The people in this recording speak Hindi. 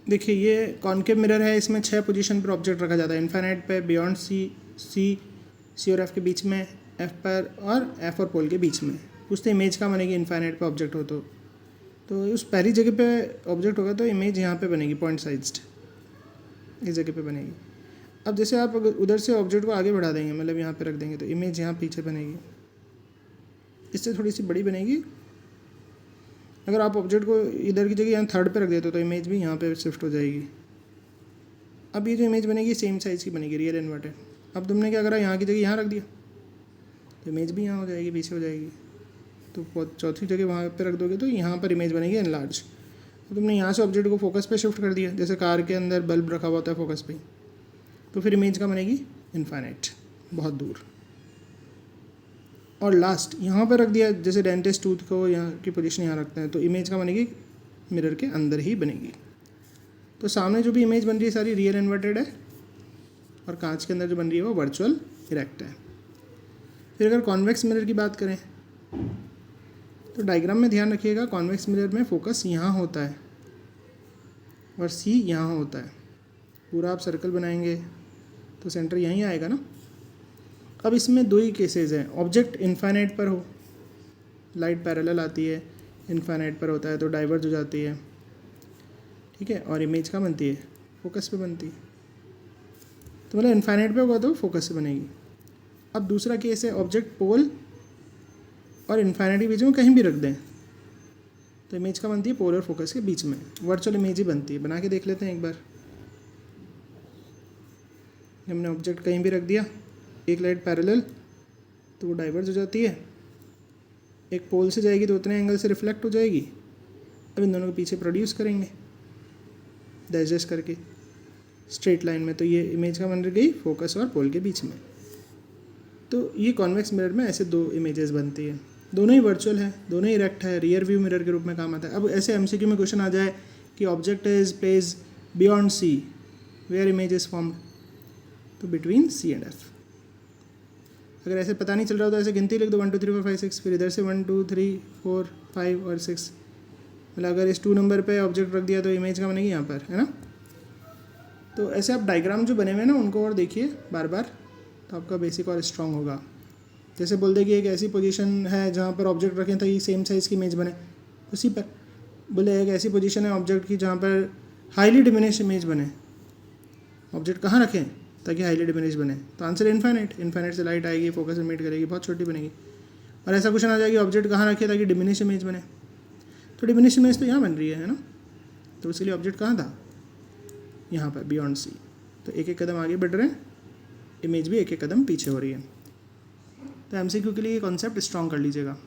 देखिए ये कॉन्केव मिरर है, इसमें 6 पोजीशन पर ऑब्जेक्ट रखा जाता है, इन्फाइनाइट पे, बियॉन्ड सी और एफ के बीच में, एफ पर और एफ और पोल के बीच में। उससे इमेज का बनेगी इन्फाइनाइट पे ऑब्जेक्ट हो तो उस पहली जगह पे ऑब्जेक्ट होगा तो इमेज यहाँ पे बनेगी पॉइंट साइज्ड, इस जगह पे बनेगी। अब जैसे आप अगर उधर से ऑब्जेक्ट को आगे बढ़ा देंगे, मतलब यहाँ पे रख देंगे, तो इमेज यहाँ पीछे बनेगी, इससे थोड़ी सी बड़ी बनेगी। अगर आप ऑब्जेक्ट को इधर की जगह यहाँ थर्ड पे रख देते हो तो इमेज भी यहाँ पे शिफ्ट हो जाएगी। अब ये जो इमेज बनेगी सेम साइज़ की बनेगी, रियल इन्वर्टेड। अब तुमने क्या करा, यहाँ की जगह यहाँ रख दिया तो इमेज भी यहाँ हो जाएगी, पीछे हो जाएगी। तो चौथी जगह वहाँ पे रख दोगे तो यहाँ पर इमेज बनेगी एनलार्ज। तो तुमने यहाँ से ऑब्जेक्ट को फोकस पे शिफ्ट कर दिया, जैसे कार के अंदर बल्ब रखा हुआ होता है फोकस पे, तो फिर इमेज का बनेगी इनफाइनाइट, बहुत दूर। और लास्ट यहाँ पर रख दिया, जैसे डेंटिस्ट टूथ को यहाँ की पोजीशन यहाँ रखते हैं, तो इमेज का बनेगी मिरर के अंदर ही बनेगी। तो सामने जो भी इमेज बन रही है सारी रियल इन्वर्टेड है, और कांच के अंदर जो बन रही है वो वर्चुअल इरेक्ट है। फिर अगर कॉन्वेक्स मिरर की बात करें तो डायग्राम में ध्यान रखिएगा, कॉन्वेक्स मिरर में फोकस यहाँ होता है और सी यहाँ होता है। पूरा आप सर्कल बनाएंगे तो सेंटर यहीं आएगा ना। अब इसमें दो ही केसेस हैं, ऑब्जेक्ट इनफाइनाइट पर हो, लाइट पैरेलल आती है, इनफाइनाइट पर होता है तो डाइवर्ज हो जाती है, ठीक है, और इमेज का बनती है, फोकस पे बनती है। तो मतलब इनफाइनाइट पे होगा तो फोकस से बनेगी। अब दूसरा केस है, ऑब्जेक्ट पोल और इनफाइनाइट के बीच में कहीं भी रख दें तो इमेज का बनती है पोल और फोकस के बीच में, वर्चुअल इमेज ही बनती है। बना के देख लेते हैं एक बार। हमने ऑब्जेक्ट कहीं भी रख दिया, एक लाइट पैरेलल तो वो डाइवर्ज हो जाती है, एक पोल से जाएगी तो उतने एंगल से रिफ्लेक्ट हो जाएगी। अब इन दोनों के पीछे प्रोड्यूस करेंगे डाइजेस्ट करके स्ट्रेट लाइन में, तो ये इमेज का बन गई फोकस और पोल के बीच में। तो ये कॉन्वेक्स मिरर में ऐसे दो इमेजेस बनती है, दोनों ही वर्चुअल है, दोनों ही इरेक्ट है, रियर व्यू मिरर के रूप में काम आता है। अब ऐसे एमसीक्यू में क्वेश्चन आ जाए कि object is place beyond C, where image is formed, तो बिटवीन सी एंड एफ। अगर ऐसे पता नहीं चल रहा हो तो ऐसे गिनती लिख दो 1 2 3 4 5 6, फिर इधर से 1 2 3 4 5 और 6। मतलब अगर इस 2 नंबर पे ऑब्जेक्ट रख दिया तो इमेज का बनेगी यहाँ पर, है ना। तो ऐसे आप डायग्राम जो बने हुए हैं ना उनको और देखिए बार बार, तो आपका बेसिक और स्ट्रॉन्ग होगा। जैसे बोल दे कि एक ऐसी पोजीशन है जहाँ पर ऑब्जेक्ट रखें ताकि सेम साइज़ की इमेज बने, उसी पर बोले एक ऐसी पोजीशन है ऑब्जेक्ट की जहाँ पर हाईली डिमिनिश इमेज बने, ऑब्जेक्ट कहाँ रखें ताकि हाईली डिमिनिश बने, तो आंसर इनफाइनाइट। इनफाइनाइट से लाइट आएगी, फोकस में मीट करेगी, बहुत छोटी बनेगी। और ऐसा क्वेश्चन आ जाएगी ऑब्जेक्ट कहाँ रखे ताकि डिमिनिश इमेज बने, तो डिमिनिश इमेज तो यहाँ बन रही है ना, तो उसके लिए ऑब्जेक्ट कहाँ था, यहाँ पर बियॉन्ड सी। तो एक एक कदम आगे बढ़ रहे हैं, इमेज भी एक एक कदम पीछे हो रही है। तो एमसीक्यू के लिए ये कॉन्सेप्ट स्ट्रॉन्ग कर लीजिएगा।